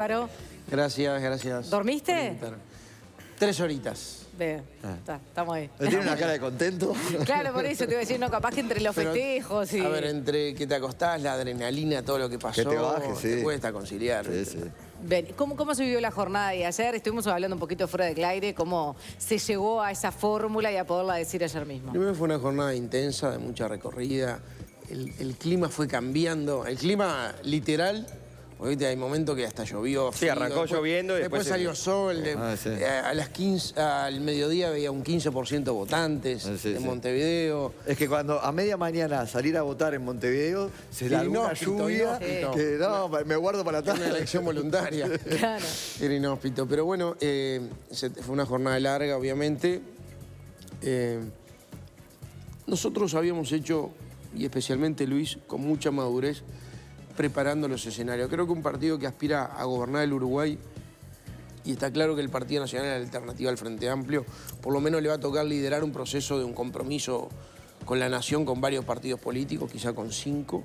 Claro. Gracias, gracias. ¿Dormiste? 3 horitas. Bien, estamos ahí. ¿No tiene una cara de contento? Claro, por eso te iba a decir, no, capaz que entre los Pero, festejos y... A ver, entre que te acostás, la adrenalina, todo lo que pasó, Que te baje, sí. te cuesta conciliar. Sí, sí. Bien, ¿cómo se vivió la jornada de ayer? Estuvimos hablando un poquito fuera del aire, cómo se llegó a esa fórmula y a poderla decir ayer mismo. Primero fue una jornada intensa, de mucha recorrida. El clima fue cambiando. El clima literal, porque ¿viste? Hay momentos que hasta llovió. Sí, arrancó lloviendo y después salió sol. sí. A las 15, al mediodía había un 15% de votantes en Montevideo. Es que cuando a media mañana salir a votar en Montevideo se largó una lluvia que no, me guardo para la tarde. Una elección voluntaria. Claro. Era inhóspito. Pero bueno, fue una jornada larga, obviamente. Nosotros habíamos hecho, y especialmente Luis, con mucha madurez, preparando los escenarios. Creo que un partido que aspira a gobernar el Uruguay, y está claro que el Partido Nacional es la alternativa al Frente Amplio, por lo menos le va a tocar liderar un proceso de un compromiso con la nación, con varios partidos políticos, quizá con 5.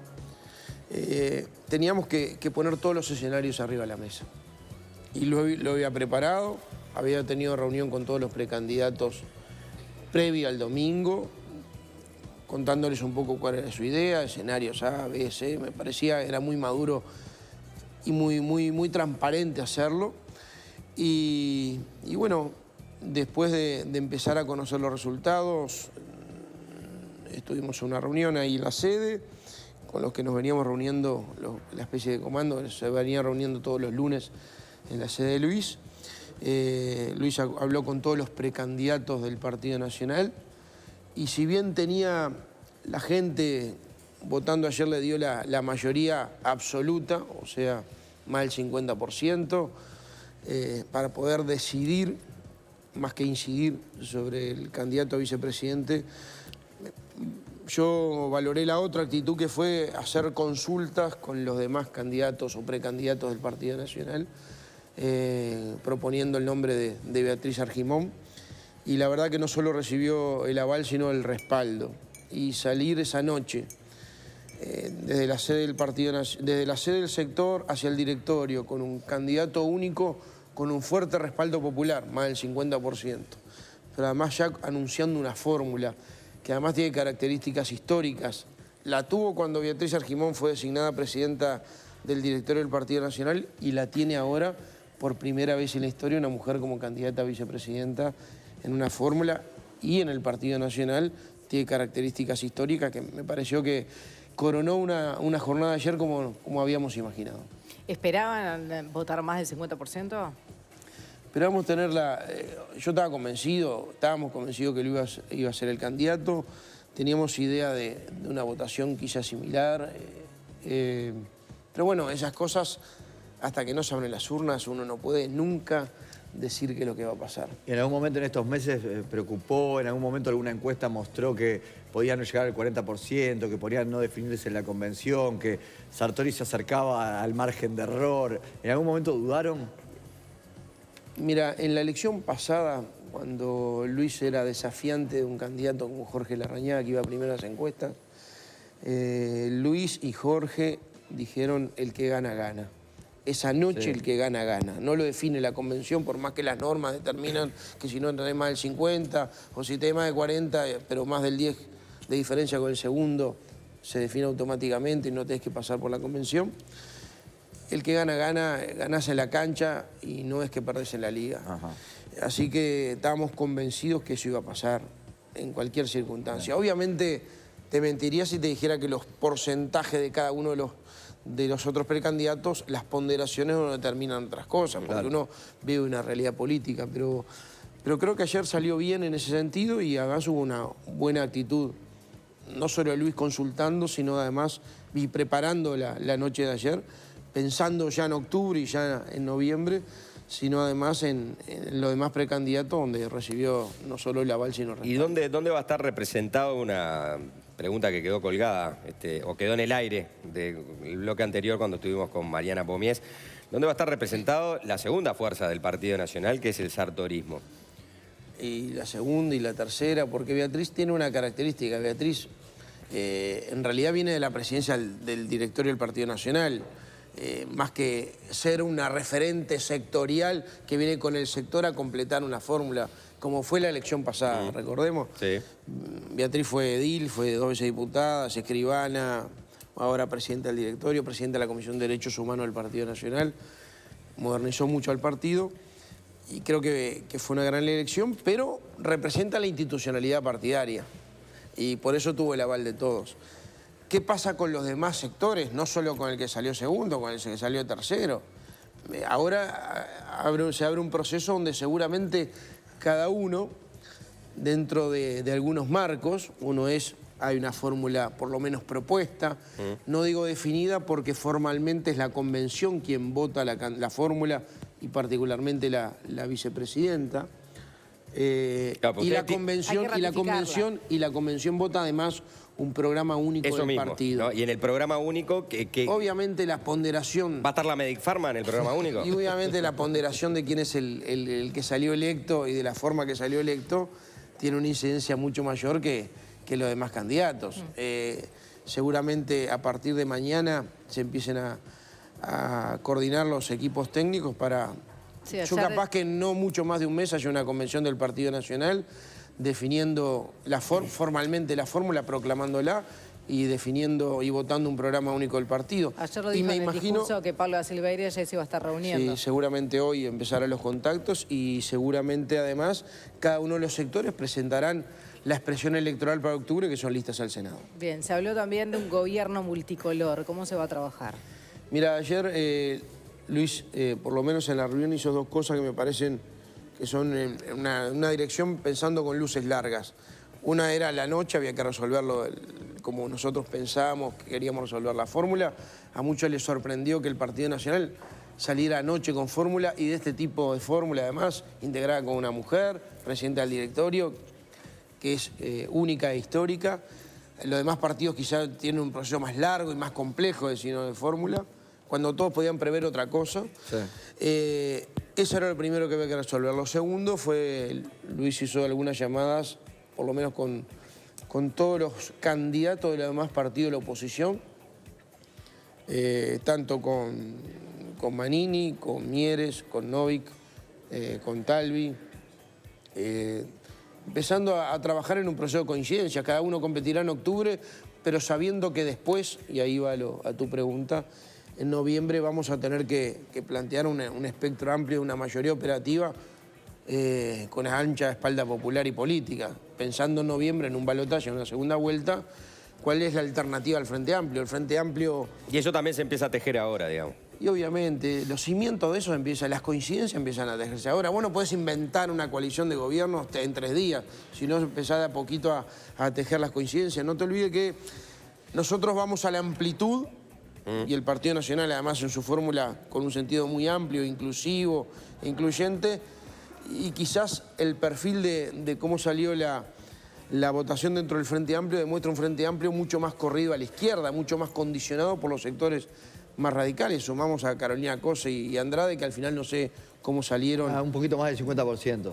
Teníamos que poner todos los escenarios arriba de la mesa. Y lo había preparado, había tenido reunión con todos los precandidatos previa al domingo, contándoles un poco cuál era su idea, escenarios A, B, C. Me parecía que era muy maduro y muy transparente hacerlo. Y bueno, después de empezar a conocer los resultados, estuvimos en una reunión ahí en la sede, con los que nos veníamos reuniendo, la especie de comando, se venía reuniendo todos los lunes en la sede de Luis. Luis habló con todos los precandidatos del Partido Nacional. Y si bien tenía la gente votando ayer, le dio la mayoría absoluta, o sea, más del 50%, para poder decidir, más que incidir sobre el candidato a vicepresidente, yo valoré la otra actitud, que fue hacer consultas con los demás candidatos o precandidatos del Partido Nacional, proponiendo el nombre de Beatriz Argimón. Y la verdad que no solo recibió el aval, sino el respaldo. Y salir esa noche, desde la sede del partido, desde la sede del sector hacia el directorio, con un candidato único, con un fuerte respaldo popular, más del 50%. Pero además ya anunciando una fórmula que además tiene características históricas. La tuvo cuando Beatriz Argimón fue designada presidenta del directorio del Partido Nacional, y la tiene ahora por primera vez en la historia una mujer como candidata a vicepresidenta en una fórmula, y en el Partido Nacional tiene características históricas que me pareció que coronó una jornada de ayer como habíamos imaginado. ¿Esperaban votar más del 50%? Esperábamos tenerla. Yo estábamos convencidos que Luis iba a ser el candidato. Teníamos idea de una votación quizás similar. Pero bueno, esas cosas, hasta que no se abren las urnas, uno no puede nunca decir qué es lo que va a pasar. ¿En algún momento en estos meses preocupó, en algún momento alguna encuesta mostró que podían no llegar al 40%, que podían no definirse en la convención, que Sartori se acercaba al margen de error? ¿En algún momento dudaron? Mira, en la elección pasada, cuando Luis era desafiante de un candidato como Jorge Larrañaga, que iba primero a las encuestas, Luis y Jorge dijeron: el que gana, gana. Esa noche el que gana, gana. No lo define la convención, por más que las normas determinan que si no tenés más del 50 o si tenés más de 40, pero más del 10 de diferencia con el segundo, se define automáticamente y no tenés que pasar por la convención. El que gana, gana, ganás en la cancha y no es que perdés en la liga. Ajá. Así que estábamos convencidos que eso iba a pasar en cualquier circunstancia. Obviamente te mentiría si te dijera que los porcentajes de cada uno de los otros precandidatos, las ponderaciones no determinan otras cosas, porque uno vive una realidad política, pero creo que ayer salió bien en ese sentido, y además hubo una buena actitud, no solo de Luis consultando, sino además y preparando la noche de ayer, pensando ya en octubre y ya en noviembre, sino además en los demás precandidatos, donde recibió no solo el aval, sino el respaldo. ¿Y dónde va a estar representado? Una pregunta que quedó colgada, o quedó en el aire del bloque anterior cuando estuvimos con Mariana Pomies. ¿Dónde va a estar representado la segunda fuerza del Partido Nacional, que es el sartorismo? Y la segunda y la tercera, porque Beatriz tiene una característica. Beatriz en realidad viene de la presidencia del directorio del Partido Nacional. más que ser una referente sectorial que viene con el sector a completar una fórmula, como fue la elección pasada, recordemos. Sí. Beatriz fue edil, fue 2 veces diputada, escribana, ahora presidenta del directorio, presidenta de la Comisión de Derechos Humanos del Partido Nacional, modernizó mucho al partido y creo que fue una gran elección, pero representa la institucionalidad partidaria y por eso tuvo el aval de todos. ¿Qué pasa con los demás sectores? No solo con el que salió segundo, con el que salió tercero. Ahora se abre un proceso donde seguramente cada uno, dentro de algunos marcos, hay una fórmula por lo menos propuesta, no digo definida porque formalmente es la convención quien vota la fórmula y particularmente la vicepresidenta. Claro, y la convención vota además un programa único Eso del mismo, partido. ¿no? Y en el programa único obviamente la ponderación... ¿Va a estar la Medic Pharma en el programa único? Y obviamente la ponderación de quién es el que salió electo y de la forma que salió electo tiene una incidencia mucho mayor que los demás candidatos. Seguramente a partir de mañana se empiecen a coordinar los equipos técnicos para... Sí, yo capaz que no mucho más de un mes haya una convención del Partido Nacional definiendo formalmente la fórmula, proclamándola y definiendo y votando un programa único del partido. Ayer lo dijo en el discurso que Pablo da Silveira ya se iba a estar reuniendo. Sí, seguramente hoy empezarán los contactos y seguramente además cada uno de los sectores presentarán la expresión electoral para octubre, que son listas al Senado. Bien, se habló también de un gobierno multicolor. ¿Cómo se va a trabajar? Mira, ayer Luis, por lo menos en la reunión, hizo dos cosas que me parecen que son en una dirección pensando con luces largas. Una era la noche, había que resolverlo como nosotros pensábamos que queríamos resolver la fórmula. A muchos les sorprendió que el Partido Nacional saliera anoche con fórmula y de este tipo de fórmula además integrada con una mujer, presidenta del directorio, que es única e histórica. Los demás partidos quizás tienen un proceso más largo y más complejo de signo de fórmula, cuando todos podían prever otra cosa. Sí. Eso era lo primero que había que resolver. Lo segundo fue, Luis hizo algunas llamadas, por lo menos con todos los candidatos de los demás partidos de la oposición, tanto con Manini, con Mieres, con Novik, con Talvi, empezando a trabajar en un proceso de coincidencia. Cada uno competirá en octubre, pero sabiendo que después, y ahí va a tu pregunta, en noviembre vamos a tener que plantear un espectro amplio de una mayoría operativa con una ancha espalda popular y política. Pensando en noviembre en un balotaje, en una segunda vuelta, ¿cuál es la alternativa al Frente Amplio? El Frente Amplio... Y eso también se empieza a tejer ahora, digamos. Y obviamente los cimientos de eso las coincidencias empiezan a tejerse ahora. Vos no podés inventar una coalición de gobiernos en 3 días, sino empezar de a poquito a tejer las coincidencias. No te olvides que nosotros vamos a la amplitud y el Partido Nacional, además, en su fórmula con un sentido muy amplio, inclusivo e incluyente, y quizás el perfil de cómo salió la votación dentro del Frente Amplio demuestra un Frente Amplio mucho más corrido a la izquierda, mucho más condicionado por los sectores más radicales. Sumamos a Carolina Cose y Andrade, que al final no sé cómo salieron. Un poquito más del 50%.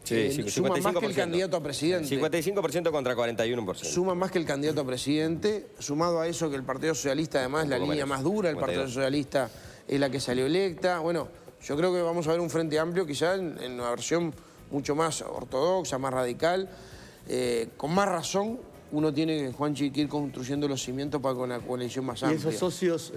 Sí, suma más que el candidato a presidente. 55% contra 41%. Suma más que el candidato a presidente, sumado a eso que el Partido Socialista, además, es la línea más dura, el Partido Socialista es la que salió electa. Bueno, yo creo que vamos a ver un Frente Amplio quizás en una versión mucho más ortodoxa, más radical, con más razón. Uno tiene, Juanchi, que ir construyendo los cimientos para con una coalición más amplia. Y esos socios,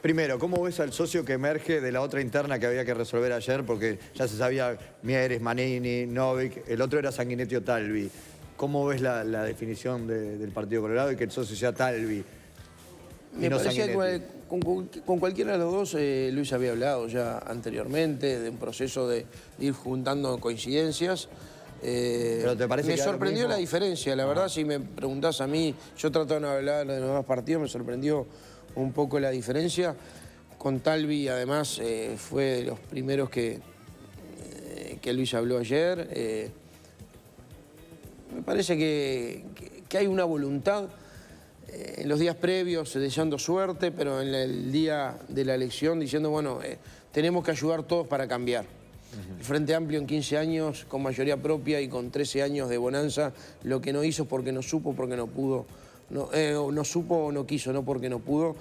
primero, ¿cómo ves al socio que emerge de la otra interna que había que resolver ayer? Porque ya se sabía Mieres, Manini, Novik, el otro era Sanguinetti o Talvi. ¿Cómo ves la definición del Partido Colorado y que el socio sea Talvi? Me parecía que con cualquiera de los dos, Luis había hablado ya anteriormente de un proceso de ir juntando coincidencias. ¿Pero te parece me que sorprendió la diferencia, la verdad, si me preguntás a mí, yo tratando de hablar de los demás partidos, me sorprendió un poco la diferencia. Con Talvi, además, fue de los primeros que Luis habló ayer. Me parece que hay una voluntad en los días previos deseando suerte, pero en el día de la elección diciendo, bueno, tenemos que ayudar todos para cambiar. El Frente Amplio en 15 años, con mayoría propia y con 13 años de bonanza, lo que no hizo porque no supo, porque no pudo. No supo o no quiso, no porque no pudo.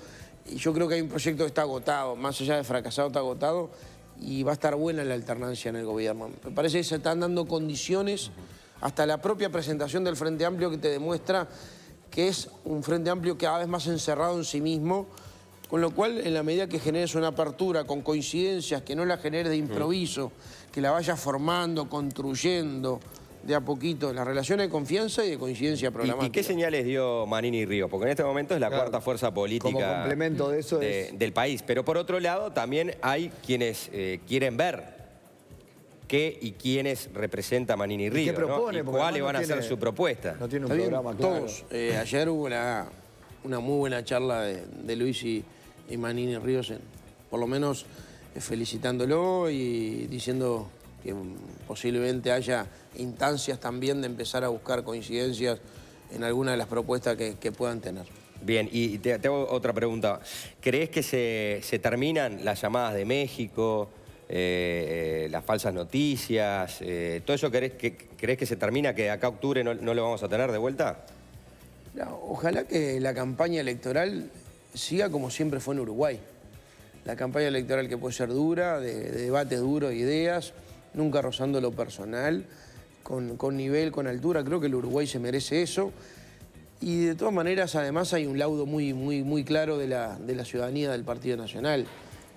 Y yo creo que hay un proyecto que está agotado, más allá de fracasado, está agotado, y va a estar buena la alternancia en el gobierno. Me parece que se están dando condiciones, hasta la propia presentación del Frente Amplio, que te demuestra que es un Frente Amplio cada vez más encerrado en sí mismo, con lo cual, en la medida que generes una apertura con coincidencias, que no la generes de improviso, que la vayas formando, construyendo de a poquito, la relación de confianza y de coincidencia programática. ¿Y qué señales dio Manini Ríos? Porque en este momento es la cuarta fuerza política como complemento de eso del país. Pero por otro lado, también hay quienes quieren ver qué y quiénes representa Manini Ríos, qué propone, ¿no? Y cuáles van a ser su propuesta. No tiene un Está bien, programa claro. todos. Ayer hubo una muy buena charla de Luis y Manini Ríos, por lo menos felicitándolo y diciendo que posiblemente haya instancias también de empezar a buscar coincidencias en alguna de las propuestas que puedan tener. Bien, y te hago otra pregunta. ¿Crees que se terminan las llamadas de México, las falsas noticias? ¿Todo eso crees que se termina, que acá a octubre no lo vamos a tener de vuelta? No, ojalá que la campaña electoral siga como siempre fue en Uruguay. La campaña electoral que puede ser dura, de debates duros, de ideas, nunca rozando lo personal, con nivel, con altura. Creo que el Uruguay se merece eso. Y de todas maneras, además, hay un laudo muy claro de la ciudadanía del Partido Nacional.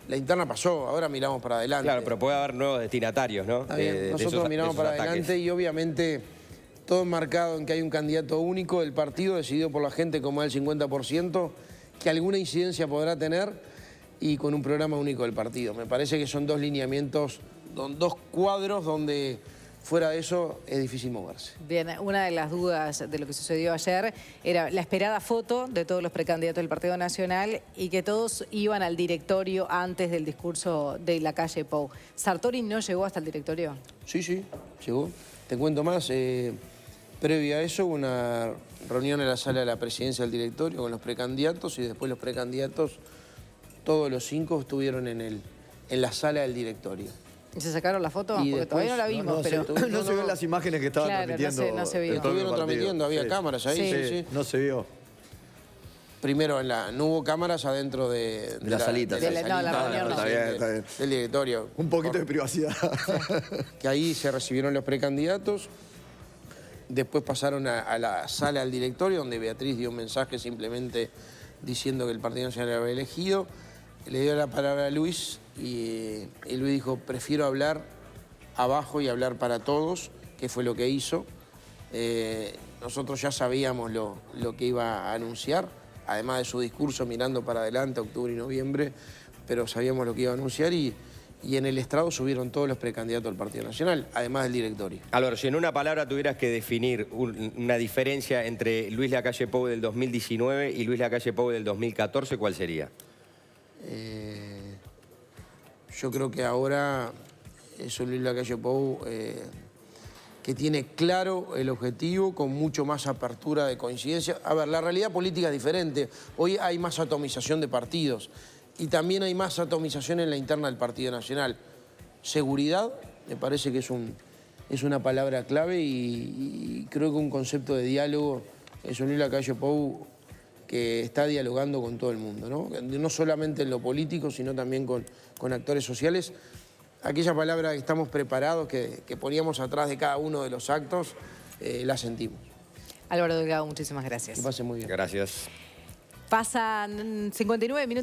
La interna pasó, ahora miramos para adelante. Claro, pero puede haber nuevos destinatarios, ¿no? Está bien. Nosotros miramos para adelante y obviamente todo enmarcado en que hay un candidato único del partido, decidido por la gente como el 50%, que alguna incidencia podrá tener, y con un programa único del partido. Me parece que son dos lineamientos, dos cuadros donde fuera de eso es difícil moverse. Bien, una de las dudas de lo que sucedió ayer era la esperada foto de todos los precandidatos del Partido Nacional y que todos iban al directorio antes del discurso de Lacalle Pou. ¿Sartori no llegó hasta el directorio? Sí, llegó. Te cuento más. Previa a eso, una reunión en la sala de la presidencia del directorio con los precandidatos, y después los precandidatos, todos los 5, estuvieron en la sala del directorio. ¿Y se sacaron la foto? Y Porque después, todavía no la vimos, pero... No se ven las imágenes que estaban transmitiendo. No se vio. Estuvieron transmitiendo, había cámaras ahí. Sí. No se vio. Primero, no hubo cámaras adentro de la salita. La reunión no. Está bien. Del directorio. Un poquito de privacidad. Que ahí se recibieron los precandidatos. Después pasaron a la sala del directorio, donde Beatriz dio un mensaje simplemente diciendo que el Partido Nacional había elegido. Le dio la palabra a Luis y Luis dijo: prefiero hablar abajo y hablar para todos, que fue lo que hizo. Nosotros ya sabíamos lo que iba a anunciar, además de su discurso mirando para adelante, octubre y noviembre, pero sabíamos lo que iba a anunciar, y en el estrado subieron todos los precandidatos del Partido Nacional, además del directorio. Álvaro, si en una palabra tuvieras que definir una diferencia entre Luis Lacalle Pou del 2019 y Luis Lacalle Pou del 2014, ¿cuál sería? Yo creo que ahora es un Luis Lacalle Pou que tiene claro el objetivo, con mucho más apertura de coincidencia. A ver, la realidad política es diferente. Hoy hay más atomización de partidos y también hay más atomización en la interna del Partido Nacional. Seguridad, me parece que es una palabra clave, y creo que un concepto de diálogo es un Luis Lacalle Pou que está dialogando con todo el mundo, no solamente en lo político, sino también con actores sociales. Aquella palabra que estamos preparados, que poníamos atrás de cada uno de los actos, la sentimos. Álvaro Delgado, muchísimas gracias. Que pase muy bien. Gracias. Pasan 59 minutos.